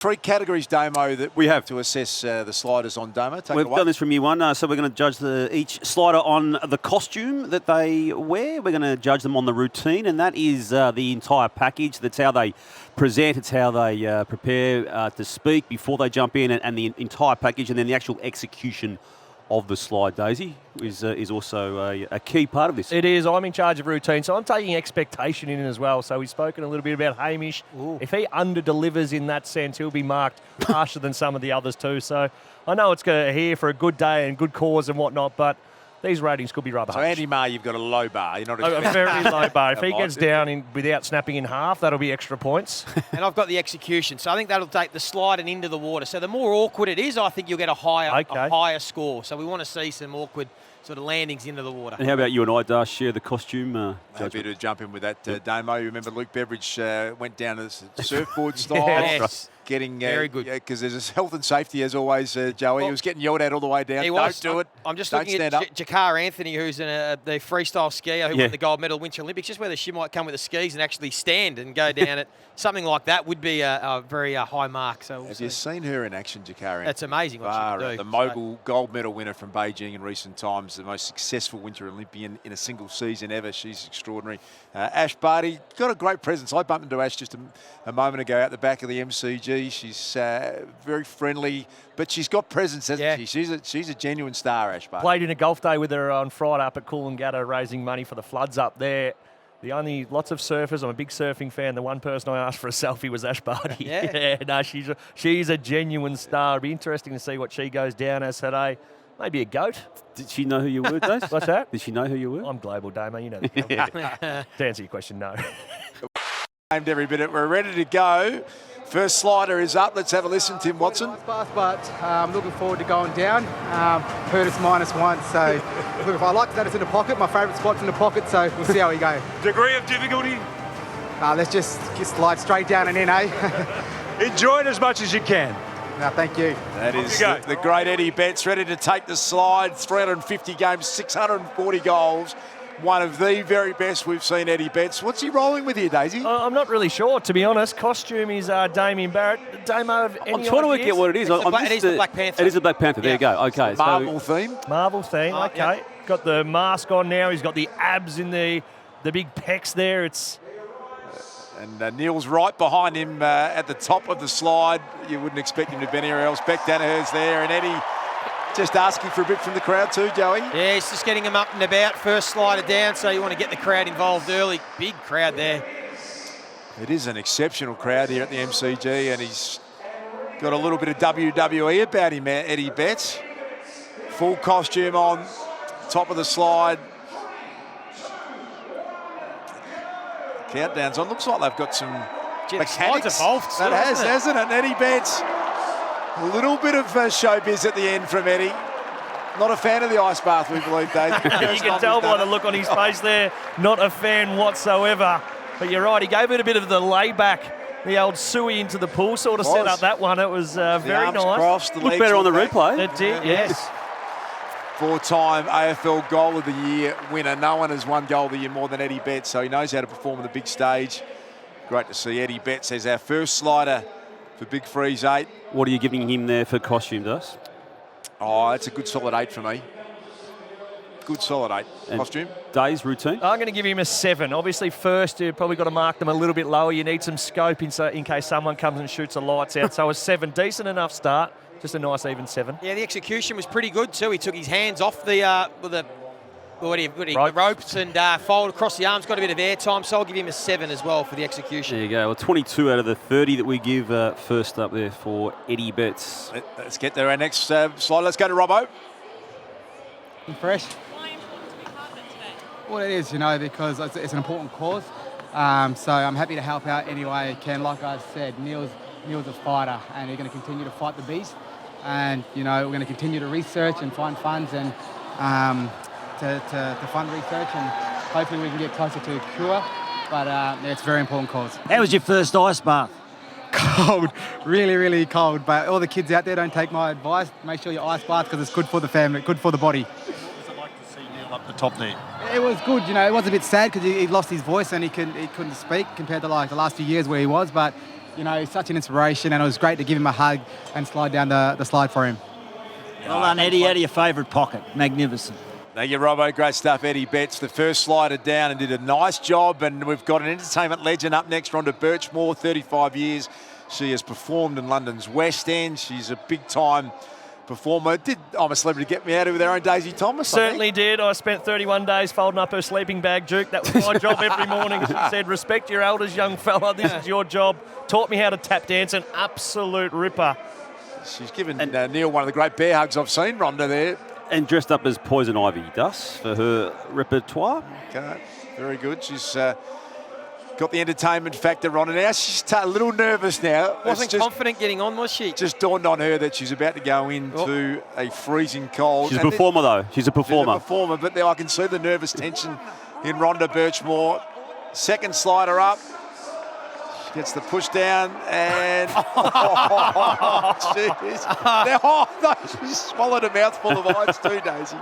Three categories, Damo, that we have to assess the sliders on, Damo. We've done this from year one, so we're going to judge each slider on the costume that they wear. We're going to judge them on the routine, and that is the entire package. That's how they present, it's how they prepare to speak before they jump in, and the entire package, and then the actual execution of the slide, Daisy, is also a key part of this. It is. I'm in charge of routine, so I'm taking expectation in as well. So we've spoken a little bit about Hamish. Ooh. If he under-delivers in that sense, he'll be marked harsher than some of the others too. So I know it's going to here for a good day and good cause and whatnot, but these ratings could be rather harsh. So Andy Maher, you've got a low bar. You're not a very low bar. If he gets down without snapping in half, that'll be extra points. And I've got the execution, so I think that'll take the slide and into the water. So the more awkward it is, I think you'll get a higher score. So we want to see some awkward sort of landings into the water. And how about you and I, Darcy, share the costume? Happy to jump in with that, Damo. You remember Luke Beveridge went down to the surfboard style. Yes. Getting very good, because there's health and safety as always. Joey, he was getting yelled at all the way down. Don't do it. I'm just looking at JAKARA Anthony, who's the freestyle skier who won the gold medal at Winter Olympics. Just whether she might come with the skis and actually stand and go down it. Something like that would be a very high mark. So have you seen her in action, JAKARA? That's amazing what she can do. The mogul gold medal winner from Beijing in recent times, the most successful Winter Olympian in a single season ever. She's extraordinary. Ash Barty got a great presence. I bumped into Ash just a moment ago out the back of the MCG. She's very friendly, but she's got presence, hasn't she? She's a genuine star, Ash Barty. Played in a golf day with her on Friday up at Coolangatta, raising money for the floods up there. Lots of surfers. I'm a big surfing fan. The one person I asked for a selfie was Ash Barty. No, she's a genuine star. It'll be interesting to see what she goes down as today. Maybe a goat. Did she know who you were, Dave? What's that? Did she know who you were? I'm Global Damo, you know. To answer your question, no. Aimed every minute. We're ready to go. First slider is up. Let's have a listen, Tim Watson. But I'm looking forward to going down. Heard it's -1, so look, I like that it's in the pocket. My favourite spot's in the pocket, so we'll see how we go. Degree of difficulty? Let's just slide straight down and in, eh? Enjoy it as much as you can. No, thank you. That is the great Eddie Betts, ready to take the slide. 350 games, 640 goals. One of the very best we've seen, Eddie Betts. What's he rolling with here, Daisy? I'm not really sure, to be honest. Costume is Damian Barrett. Damo, have any I'm trying to work out what it is. It is the Black Panther. It is the Black Panther. There you go. Okay. Marvel theme. Marvel theme, okay. Yeah. Got the mask on now. He's got the abs in the big pecs there. It's... And Neil's right behind him at the top of the slide. You wouldn't expect him to be anywhere else. Daniher's there, and Eddie just asking for a bit from the crowd too, Joey. Yeah, he's just getting him up and about. First slider down, so you want to get the crowd involved early. Big crowd there. It is an exceptional crowd here at the MCG, and he's got a little bit of WWE about him, Eddie Betts. Full costume on, top of the slide. Countdown's on. Looks like they've got some mechanics. Involved too, hasn't it? Eddie Betts. A little bit of showbiz at the end from Eddie. Not a fan of the ice bath, we believe, Dave. You can tell by the look on his face there. Not a fan whatsoever. But you're right, he gave it a bit of the layback, the old suey into the pool sort of set up that one. It was very nice. Crossed, looked better on the replay. It did, yes. Four-time AFL Goal of the Year winner. No one has won Goal of the Year more than Eddie Betts, so he knows how to perform on the big stage. Great to see Eddie Betts as our first slider for Big Freeze 8. What are you giving him there for costume, Dust? Oh, it's a good solid 8 for me. Good solid 8. And costume. Day's routine? I'm going to give him a 7. Obviously, first, you've probably got to mark them a little bit lower. You need some scope in case someone comes and shoots the lights out. So a 7, decent enough start. Just a nice even 7. Yeah, the execution was pretty good too. He took his hands off the ropes and folded across the arms, got a bit of air time, so I'll give him a 7 as well for the execution. There you go. Well, 22 out of the 30 that we give first up there for Eddie Betts. Let's get there. Our next slide. Let's go to Robbo. Fresh. Why important to be part of it today? Well, it is, because it's an important cause. So I'm happy to help out any way I can. Like I said, Neil's a fighter, and he's going to continue to fight the beast. And, we're going to continue to research and find funds and to fund research, and hopefully we can get closer to a cure. But it's a very important cause. How was your first ice bath? Cold, really, really cold. But all the kids out there, don't take my advice. Make sure you ice bath because it's good for the family, good for the body. What was it like to see Neil up the top there? It was good. It was a bit sad because he lost his voice and he couldn't speak compared to like the last few years where he was. But you know, such an inspiration, and it was great to give him a hug and slide down the slide for him. Well done, Eddie, out of your favourite pocket. Magnificent. Thank you, Robbo. Great stuff, Eddie Betts. The first slider down and did a nice job. And we've got an entertainment legend up next, RHONDA BURCHMORE, 35 years. She has performed in London's West End. She's a big-time performer. Did I'm a Celebrity get me out of there own Daisy Thomas? Certainly did. I spent 31 days folding up her sleeping bag, Duke. That was my job every morning. She said, respect your elders, young fella. This is your job. Taught me how to tap dance. An absolute ripper. She's given Neil one of the great bear hugs I've seen, RHONDA, there. And dressed up as Poison Ivy, Duss, for her repertoire. Okay, very good. She's got the entertainment factor on, and now she's a little nervous now. Wasn't confident getting on, was she? Just dawned on her that she's about to go into a freezing cold. She's a performer, though. She's a performer. She's a performer, but now I can see the nervous tension in RHONDA BURCHMORE. Second slider up. She gets the push down, and oh, jeez. Now, no, she swallowed a mouthful of ice too, Daisy.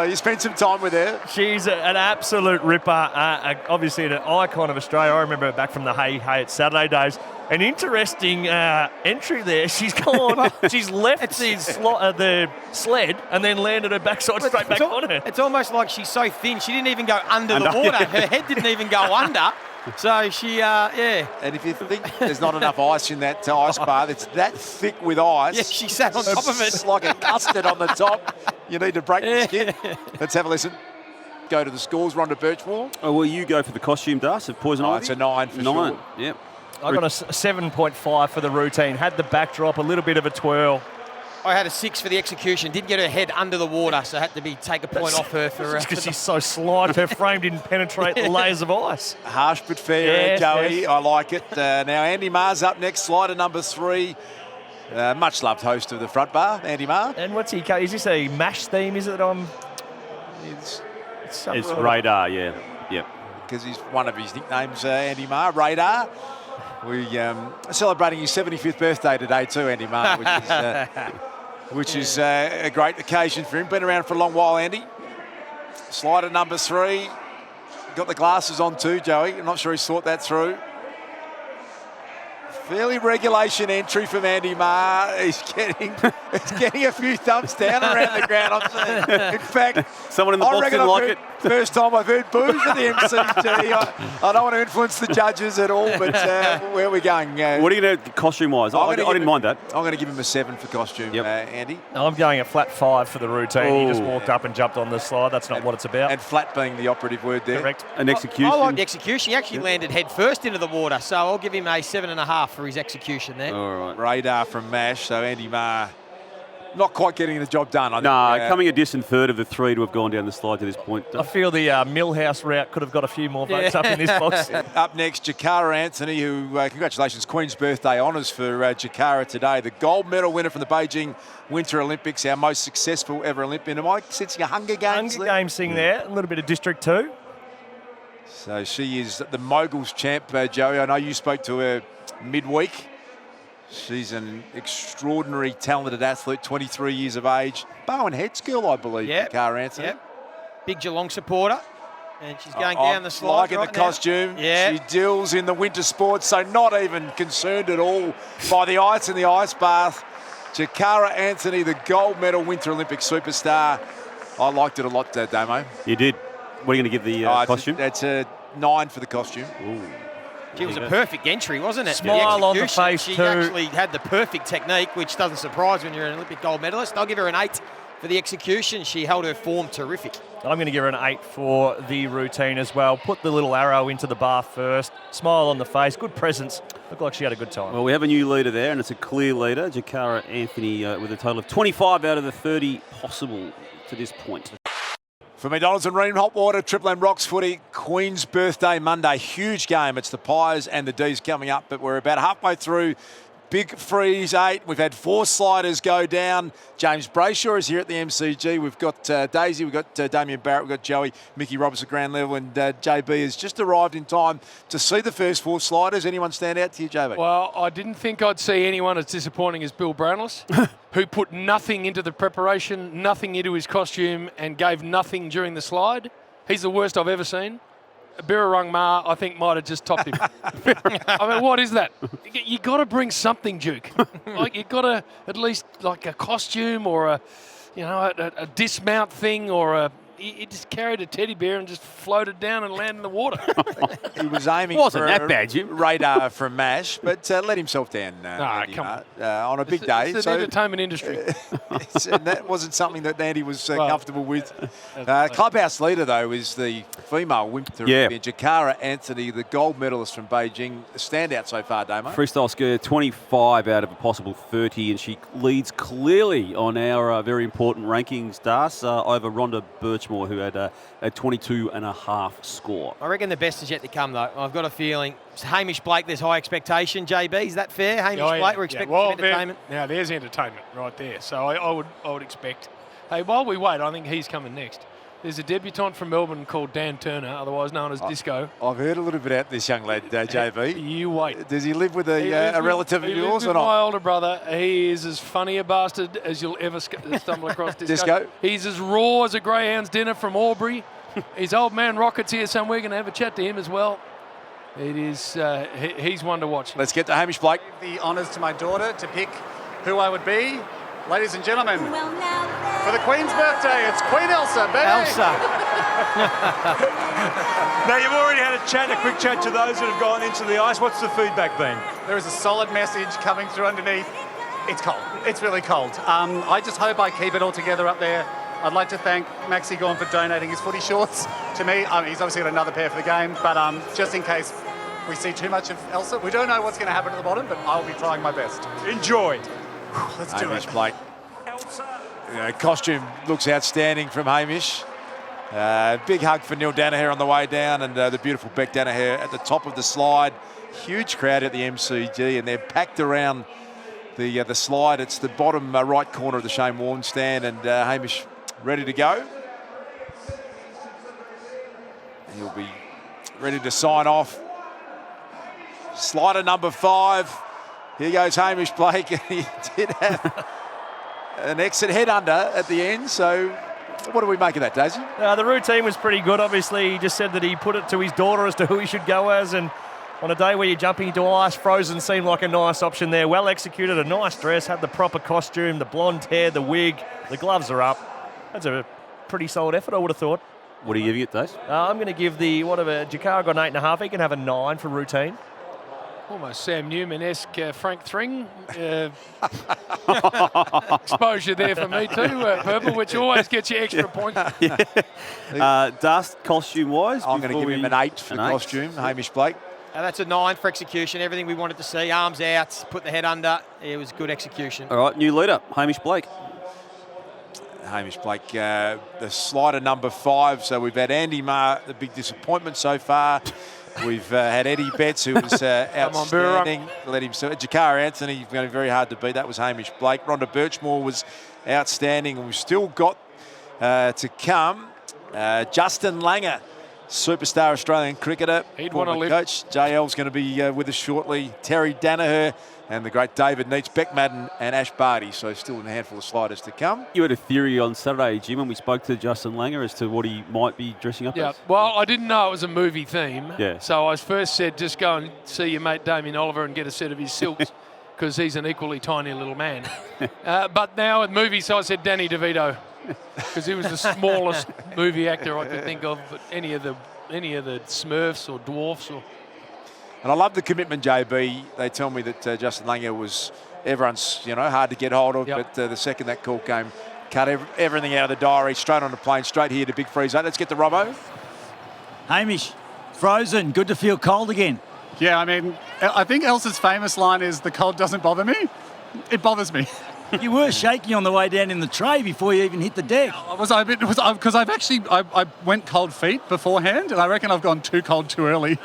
You spent some time with her. She's an absolute ripper. Obviously an icon of Australia. I remember her back from the Hey It's Saturday days. An interesting entry there. She's gone. She's left the sled and then landed her backside straight back on her. It's almost like she's so thin, she didn't even go under the water. Her head didn't even go under. So she, yeah. And if you think there's not enough ice in that ice bath, it's that thick with ice. Yeah, she sat on top of it. It's like a custard on the top. You need to break the skin. Let's have a listen. Go to the scores, RHONDA BURCHMORE. Oh, well, you go for the costume, Duss, of Poison Ivy? It's a 9 for sure. Yep. I got a 7.5 for the routine. Had the backdrop, a little bit of a twirl. I had a 6 for the execution. Did get her head under the water, so I had to take a point off her for... Because she's so slight, her frame didn't penetrate the layers of ice. Harsh but fair, Joey. Yes. I like it. Now, Andy Maher's up next, slider number 3. Much loved host of the front bar, Andy Maher. And what's he? Is this a MASH theme? Is it on? It's Radar, yeah. Yep. Because he's one of his nicknames, Andy Maher, Radar. We celebrating his 75th birthday today too, Andy Maher, which is a great occasion for him. Been around for a long while, Andy. Slider number 3. Got the glasses on too, Joey. I'm not sure he's thought that through. Fairly regulation entry from Andy Maher. He's getting a few thumps down around the ground, I'm saying. In fact, someone in the box didn't like it. First time I've heard boos at the MCG. I don't want to influence the judges at all, but where are we going? What are you going to costume-wise? I didn't mind that. I'm going to give him a 7 for costume, Andy. No, I'm going a flat 5 for the routine. He just walked up and jumped on the slide. That's not what it's about. And flat being the operative word there. Correct. An execution. I like the execution. He actually landed head first into the water, so I'll give him a 7.5 for his execution there. All right. Radar from MASH, so Andy Maher not quite getting the job done. Coming a distant third of the 3 to have gone down the slide to this point. I feel the Millhouse route could have got a few more votes up in this box. Up next, JAKARA Anthony, who, congratulations, Queen's Birthday honours for JAKARA today. The gold medal winner from the Beijing Winter Olympics, our most successful ever Olympian. Am I sensing a Hunger Games? Hunger Games thing there, a little bit of District 2. So she is the Moguls champ, Joey. I know you spoke to her midweek. She's an extraordinary, talented athlete, 23 years of age. Bowen Heads girl, I believe, JAKARA Anthony. Big Geelong supporter. And she's going down the slide liking the costume. She deals in the winter sports, so not even concerned at all by the ice in the ice bath. JAKARA Anthony, the gold medal Winter Olympic superstar. I liked it a lot, Damo. You did. What are you going to give the costume? That's a 9 for the costume. Ooh. It was a perfect entry, wasn't it? Smile on the face she too. Actually had the perfect technique, which doesn't surprise when you're an Olympic gold medalist. I'll give her an 8 for the execution. She held her form terrific. I'm going to give her an 8 for the routine as well. Put the little arrow into the bath first. Smile on the face. Good presence. Looked like she had a good time. Well, we have a new leader there, and it's a clear leader. JAKARA Anthony with a total of 25 out of the 30 possible to this point. For McDonald's and Ream Hot Water, Triple M Rocks Footy, Queen's Birthday Monday. Huge game. It's the Pies and the D's coming up, but we're about halfway through. Big freeze 8. We've had 4 sliders go down. James Brayshaw is here at the MCG. We've got Daisy, we've got Damian Barrett, we've got Joey, Mickey Roberts at ground level, and JB has just arrived in time to see the first 4 sliders. Anyone stand out to you, JB? Well, I didn't think I'd see anyone as disappointing as Bill Brownless, who put nothing into the preparation, nothing into his costume, and gave nothing during the slide. He's the worst I've ever seen. Birrarung Ma, I think, might have just topped him. I mean, what is that? You got to bring something, Duke. Like, you got to at least like a costume or a dismount thing or he just carried a teddy bear and just floated down and landed in the water. He was aiming Wasn't for that bad, Jim? radar from MASH, but let himself down on a big day. It's an entertainment industry. And that wasn't something that Andy was comfortable with. Clubhouse leader, though, is the female winter Olympian, JAKARA Anthony, the gold medalist from Beijing. A standout so far, Damo. Freestyle skier, 25 out of a possible 30, and she leads clearly on our very important rankings, Das, over RHONDA BURCHMORE, who had a 22.5 score. I reckon the best is yet to come, though. I've got a feeling. Hamish Blake, there's high expectation. JB, is that fair? Hamish Blake, we're expecting some entertainment. Now, there's entertainment right there. So I would expect. Hey, while we wait, I think he's coming next. There's a debutant from Melbourne called Dan Turner, otherwise known as Disco. I've heard a little bit about this young lad, JB. You wait. Does he live with a relative of yours or not? My older brother. He is as funny a bastard as you'll ever stumble across. Disco. He's as raw as a greyhound's dinner from Albury. His old man Rocket's here somewhere. We're going to have a chat to him as well. It is. He's one to watch. Let's get to Hamish Blake. The honours to my daughter to pick who I would be. Ladies and gentlemen, for the Queen's birthday, it's Queen Elsa, baby. Elsa. Now, you've already had a quick chat to those that have gone into the ice. What's the feedback been? There is a solid message coming through underneath. It's cold. It's really cold. I just hope I keep it all together up there. I'd like to thank Maxi Gawn for donating his footy shorts to me. He's obviously got another pair for the game, but just in case we see too much of Elsa, we don't know what's going to happen at the bottom, but I'll be trying my best. Enjoy. Let's do Hamish it. Blake. Costume looks outstanding from Hamish. Big hug for Neil Daniher on the way down, and the beautiful Beck Daniher at the top of the slide. Huge crowd at the MCG, and they're packed around the slide. It's the bottom right corner of the Shane Warne stand, and Hamish ready to go. He'll be ready to sign off. Slider number 5. Here goes Hamish Blake. He did have an exit head under at the end, so what do we make of that, Daisy? The routine was pretty good. Obviously, he just said that he put it to his daughter as to who he should go as, and on a day where you're jumping into ice, Frozen seemed like a nice option there. Well executed, a nice dress, had the proper costume, the blonde hair, the wig, the gloves are up. That's a pretty solid effort, I would have thought. What are you giving it, Dace? I'm going to give JAKARA got an 8.5. He can have a 9 for routine. Almost Sam Newman-esque Frank Thring. Exposure there for me too, Purple, which always gets you extra points. Dust, costume-wise? I'm going to give him an 8 for costume, Hamish Blake. That's a 9 for execution. Everything we wanted to see. Arms out, put the head under. It was good execution. All right, new leader, Hamish Blake. Hamish Blake, the slider number 5. So we've had Andy Maher, the big disappointment so far. We've had Eddie Betts, who was outstanding. Let him see. JAKARA Anthony, going to be very hard to beat. That was Hamish Blake. RHONDA BURCHMORE was outstanding. And we've still got to come Justin Langer, superstar Australian cricketer. He'd want to live. Coach. JL's going to be with us shortly. Terry Daniher and the great David Neitz, Beck MADDERN and Ash Barty. So still a handful of sliders to come. You had a theory on Saturday, Jim, when we spoke to Justin Langer as to what he might be dressing up as. Well, I didn't know it was a movie theme. Yeah. So I first said, just go and see your mate Damien Oliver and get a set of his silks, because he's an equally tiny little man. But now at movies, so I said Danny DeVito, because he was the smallest movie actor I could think of. But any of the Smurfs or dwarfs or. And I love the commitment, JB. They tell me that Justin Langer was everyone's, hard to get hold of. But the second that call came, cut everything out of the diary, straight on the plane, straight here to Big Freeze 8. Let's get to Robbo. Hamish, Frozen, good to feel cold again. Yeah, I mean, I think Elsa's famous line is, "The cold doesn't bother me." It bothers me. You were shaky on the way down in the tray before you even hit the deck. Because I went cold feet beforehand, and I reckon I've gone too cold too early.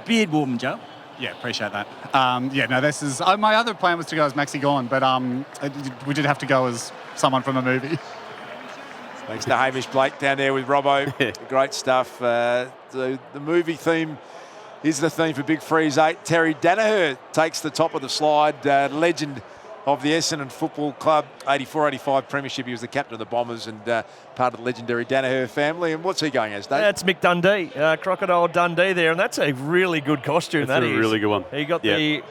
Beard warm, Joe. Yeah, appreciate that. This is my other plan was to go as Maxi Gawn, but we did have to go as someone from a movie. Thanks to Hamish Blake down there with Robbo. Great stuff. The movie theme is the theme for Big Freeze 8. Terry Daniher takes the top of the slide. Legend of the Essendon Football Club, 84-85 premiership. He was the captain of the Bombers and part of the legendary Daniher family. And what's he going as, Dave? That's Mick Dundee, Crocodile Dundee there, and that's a really good costume. That's a really good one. He got the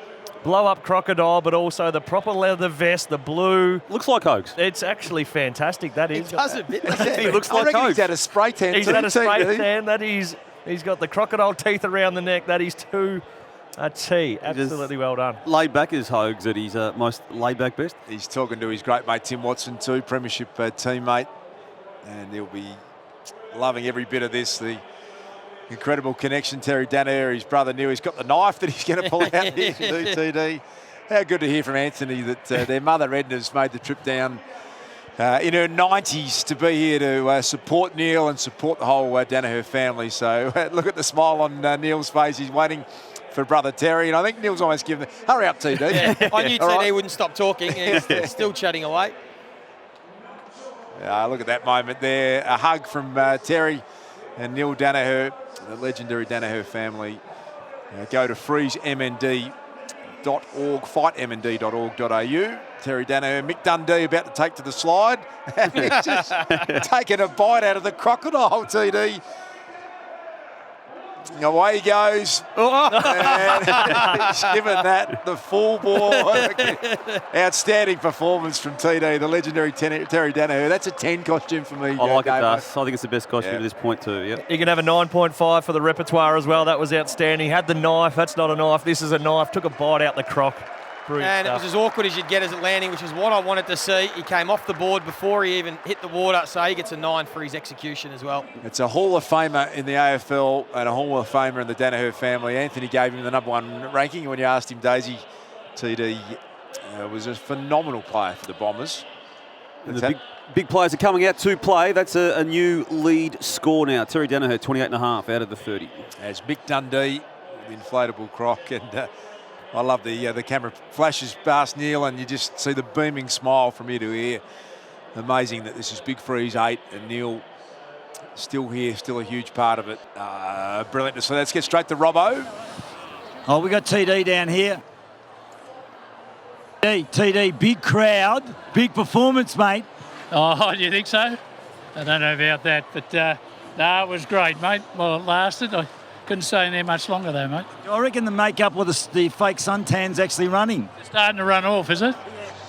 blow-up crocodile, but also the proper leather vest, the blue. Looks like Hogs. It's actually fantastic. That is. It does a bit. He looks like He's Hogs. had a spray tan. He's too, had a spray too. tan. That is. He's got the crocodile teeth around the neck. That is to a T. Absolutely well done. Laid back as Hogs at his most laid back best. He's talking to his great mate Tim Watson too, premiership teammate, and he'll be loving every bit of this. The incredible connection, Terry Daniher, his brother Neil. He's got the knife that he's going to pull out here to do TD. How good to hear from Anthony that their mother Edna's made the trip down in her 90s to be here to support Neil and support the whole Daniher family. So look at the smile on Neil's face. He's waiting for brother Terry, and I think Neil's almost given hurry up, TD. Yeah, I knew All TD right. wouldn't stop talking. He's still chatting away. Look at that moment there. A hug from Terry and Neil Daniher, the legendary Daniher family. Go to freezemnd.org, fightmnd.org.au. Terry Daniher, Mick Dundee about to take to the slide. And he's just taking a bite out of the crocodile, TD. Away he goes. And he's given that the full ball. Outstanding performance from TD, the legendary Terry Daniher. That's a 10 costume for me. I like it, Damo. Das. I think it's the best costume at this point too. Yep. You can have a 9.5 for the repertoire as well. That was outstanding. Had the knife. That's not a knife. This is a knife. Took a bite out the croc. Brilliant And stuff. it was as awkward as you'd get as it landing, which is what I wanted to see. He came off the board before he even hit the water, so he gets a 9 for his execution as well. It's a Hall of Famer in the AFL and a Hall of Famer in the Daniher family. Anthony gave him the #1 ranking. When you asked him, Daisy, TD was a phenomenal player for the Bombers. And the big players are coming out to play. That's a new lead score now. Terry Daniher, 28.5 out of the 30. As Mick Dundee, the inflatable croc, and I love the camera flashes past Neil, and you just see the beaming smile from ear to ear. Amazing that this is Big Freeze 8, and Neil still here, still a huge part of it. Brilliant. So let's get straight to Robbo. Oh, we got TD down here. TD, big crowd, big performance, mate. Oh, do you think so? I don't know about that, but no, it was great, mate. Well, it lasted. I couldn't stay in there much longer, though, mate. I reckon the makeup with the fake suntan's actually running. It's starting to run off, is it?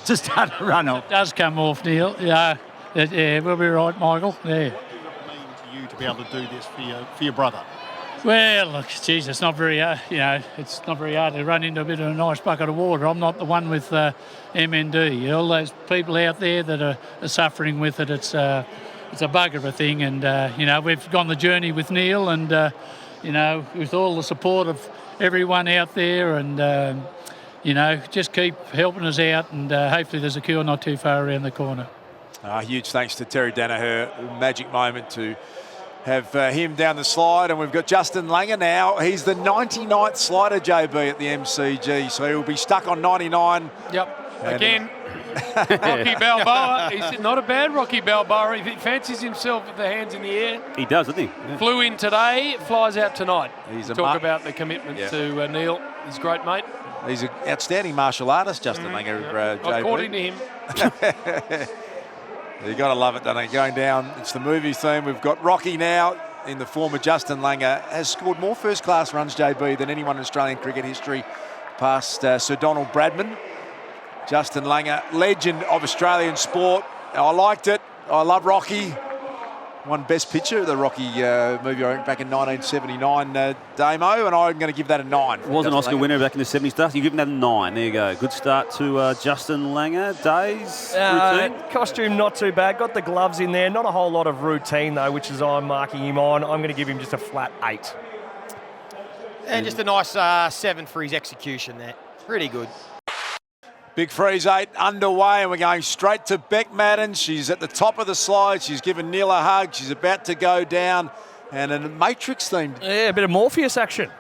Just starting to run off. It does come off, Neil. Yeah, we'll be right, Michael. Yeah. What does it mean to you to be able to do this for your brother? Well, look, geez, it's not very, it's not very hard to run into a bit of a nice bucket of water. I'm not the one with MND. All those people out there that are suffering with it, it's a bugger of a thing. And, we've gone the journey with Neil and, with all the support of everyone out there and, just keep helping us out and hopefully there's a cure not too far around the corner. Huge thanks to Terry Daniher. Magic moment to have him down the slide, and we've got Justin Langer now. He's the 99th slider, JB, at the MCG, so he'll be stuck on 99. Yep. Again, Rocky Balboa. He's not a bad Rocky Balboa. He fancies himself with the hands in the air. He does, doesn't he? Yeah. Flew in today, flies out tonight. He's Talk about the commitment to Neil. He's a great mate. He's an outstanding martial artist, Justin Langer, JB. According to him. You got to love it, don't you? Going down, it's the movie theme. We've got Rocky now in the form of Justin Langer. Has scored more first-class runs, JB, than anyone in Australian cricket history, past Sir Donald Bradman. Justin Langer, legend of Australian sport. I liked it. I love Rocky. Won Best Picture, the Rocky movie, I think, back in 1979, Damo, and I'm going to give that a 9. Was an Oscar winner back in the 70s. Dust. You give him that a 9. There you go. Good start to Justin Langer. Days routine. Costume not too bad. Got the gloves in there. Not a whole lot of routine though, which is I'm marking him on. I'm going to give him just a flat 8. And just a nice 7 for his execution there. Pretty good. Big Freeze 8 underway, and we're going straight to Beck Madden. She's at the top of the slide. She's given Neil a hug. She's about to go down, and a Matrix themed. Yeah, a bit of Morpheus action.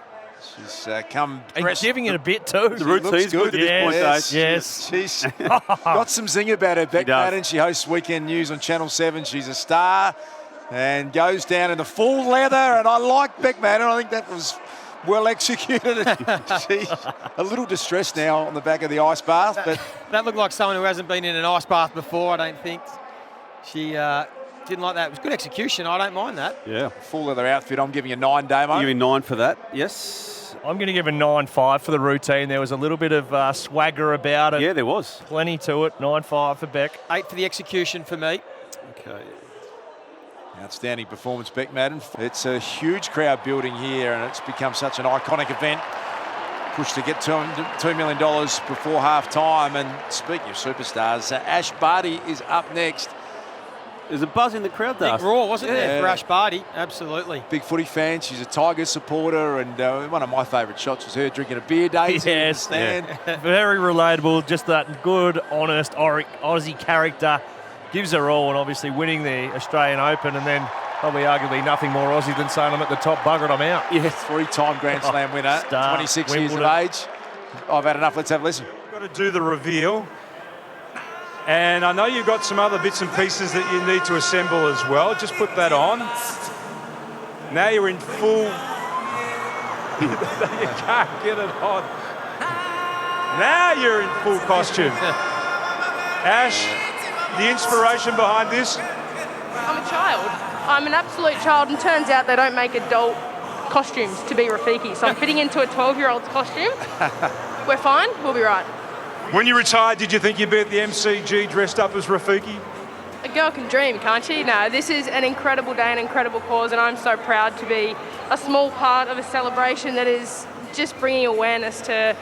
She's come dressed. Giving it a bit too. The routine's good at this point, Dave. Yes. She's got some zing about her, Beck Madden. She hosts Weekend News on Channel 7. She's a star and goes down in the full leather, and I like Beck Madden. I think that was Well executed. She's a little distressed now on the back of the ice bath, but that looked like someone who hasn't been in an ice bath before, I don't think. She didn't like that. It was good execution. I don't mind that. Yeah. Full leather outfit. I'm giving you 9, Damo. I'm giving 9 for that, yes. I'm going to give a 9.5 for the routine. There was a little bit of swagger about it. Yeah, there was. Plenty to it. 9.5 for Beck. 8 for the execution for me. Okay. Outstanding performance, Beck Madden. It's a huge crowd building here, and it's become such an iconic event. Pushed to get $2 million before half-time. And speaking of superstars, Ash Barty is up next. There's a buzz in the crowd, Big Darcy. roar, wasn't there, for Ash Barty? Absolutely. Big footy fan. She's a Tigers supporter, and one of my favourite shots was her drinking a beer, Daisy. Yes, stand. Very relatable. Just that good, honest Aussie character. Gives her all, and obviously winning the Australian Open, and then probably arguably nothing more Aussie than saying I'm at the top, buggered, I'm out. Yes, 3-time Grand Slam winner, Star, 26 years of Wimbledon. age. I've had enough. Let's have a listen. Got to do the reveal. And I know you've got some other bits and pieces that you need to assemble as well. Just put that on. Now you're in full... you can't get it on. Now you're in full costume. Ash, the inspiration behind this? I'm a child. I'm an absolute child, and turns out they don't make adult costumes to be Rafiki. So I'm fitting into a 12-year-old's costume. We're fine. We'll be right. When you retired, did you think you'd be at the MCG dressed up as Rafiki? A girl can dream, can't she? No, this is an incredible day, an incredible cause, and I'm so proud to be a small part of a celebration that is just bringing awareness to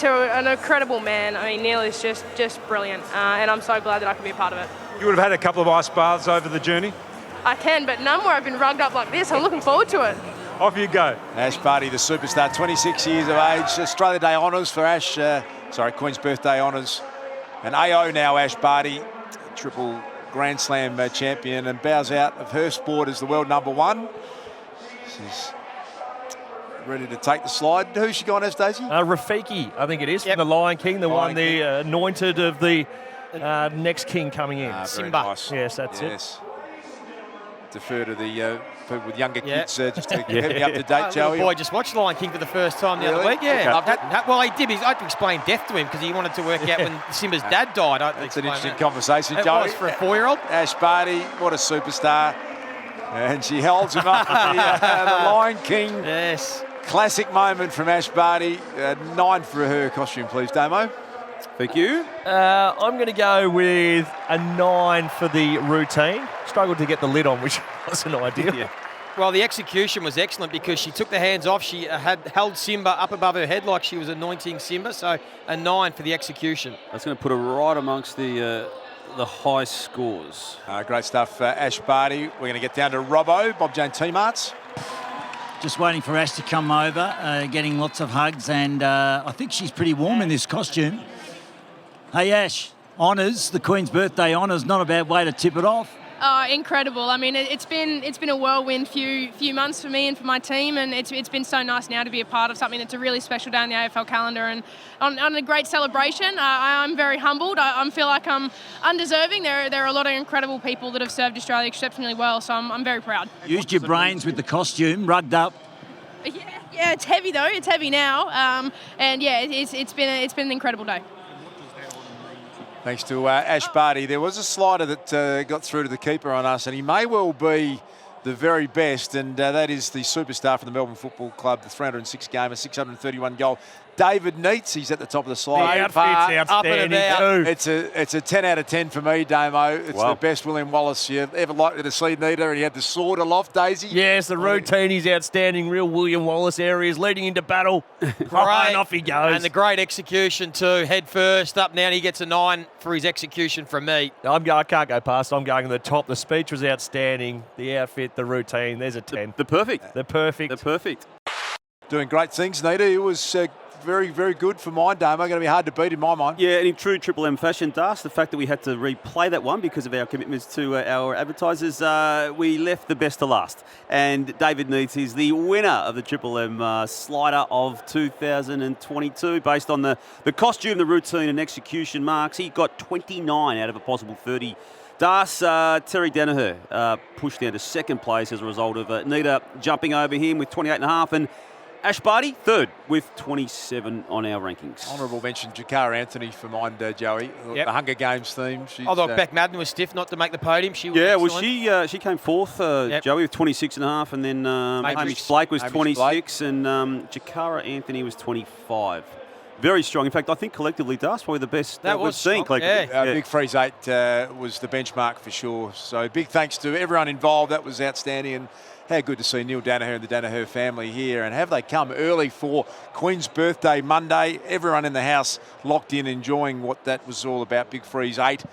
an incredible man. I mean, Neil is just brilliant, and I'm so glad that I can be a part of it. You would have had a couple of ice baths over the journey. I can, but none where I've been rugged up like this. I'm looking forward to it. Off you go. Ash Barty, the superstar, 26 years of age. Australia Day honours for Ash. Queen's Birthday honours. And AO now, Ash Barty, triple Grand Slam champion, and bows out of her sport as the world #1. She's ready to take the slide. Who's she gone as, Daisy? Rafiki, I think it is, from the Lion King, the one, the anointed of the next king coming in. Simba. Nice. Yes, that's it. Defer to the people with younger kids just to keep me up to date, My little Joey. boy just watched Lion King for the first time the other Really? week. Yeah. Okay. Well, he did. I had to explain death to him because he wanted to work out when Simba's dad died. That's an interesting conversation, It Joey. was for a 4-year-old. Ash Barty, what a superstar. And she holds him up. The Lion King. Yes. Classic moment from Ash Barty. 9 for her costume, please, Damo. Thank you. I'm going to go with a 9 for the routine. Struggled to get the lid on, which wasn't ideal. Yeah. Well, the execution was excellent because she took the hands off. She had held Simba up above her head like she was anointing Simba. So a 9 for the execution. That's going to put her right amongst the high scores. Great stuff, Ash Barty. We're going to get down to Robbo, Bob Jane T-Marts. Just waiting for Ash to come over, getting lots of hugs, and I think she's pretty warm in this costume. Hey, Ash, honours, the Queen's Birthday honours, not a bad way to tip it off. Incredible. I mean, it's been a whirlwind few months for me and for my team, and it's been so nice now to be a part of something that's a really special day in the AFL calendar and on a great celebration. I'm very humbled. I feel like I'm undeserving. There are a lot of incredible people that have served Australia exceptionally well, so I'm very proud. Used your brains with the costume, rugged up. Yeah, it's heavy though. It's heavy now, and yeah, it's been an incredible day. Thanks to Ash Barty. There was a slider that got through to the keeper on us, and he may well be the very best, and that is the superstar from the Melbourne Football Club, the 306 gamer, 631 goal, David Neitz. He's at the top of the slide. The outfit's outstanding too. It's a 10 out of 10 for me, Damo. It's the best William Wallace you ever likely to see, Neither. And he had the sword aloft, Daisy. Yes, the routine is outstanding. Real William Wallace areas leading into battle. Right, off he goes. And the great execution too. Head first, up now, and he gets a 9 for his execution from me. I can't go past. I'm going to the top. The speech was outstanding. The outfit, the routine. There's a 10. The perfect. The perfect. The perfect. Doing great things, Neither. It was very, very good for mine, Damo. Going to be hard to beat in my mind. Yeah, and in true Triple M fashion, Das, the fact that we had to replay that one because of our commitments to our advertisers, we left the best to last. And David Neitz is the winner of the Triple M slider of 2022 based on the costume, the routine and execution marks. He got 29 out of a possible 30. Das, Terry Daniher pushed down to second place as a result of Neither jumping over him with 28.5. And Ash Barty, third with 27 on our rankings. Honourable mention, JAKARA Anthony for mine, Joey. Yep. The Hunger Games theme. She's, Although Beck Madden was stiff not to make the podium. She was well, she came fourth, Joey, with 26.5, and then Hamish Blake was 26, and JAKARA Anthony was 25. Very strong. In fact, I think collectively, Darcy, probably the best that we've seen collectively. Big Freeze 8 was the benchmark for sure. So big thanks to everyone involved. That was outstanding. And how good to see Neil Daniher and the Daniher family here. And have they come early for Queen's birthday Monday? Everyone in the house locked in, enjoying what that was all about. Big Freeze 8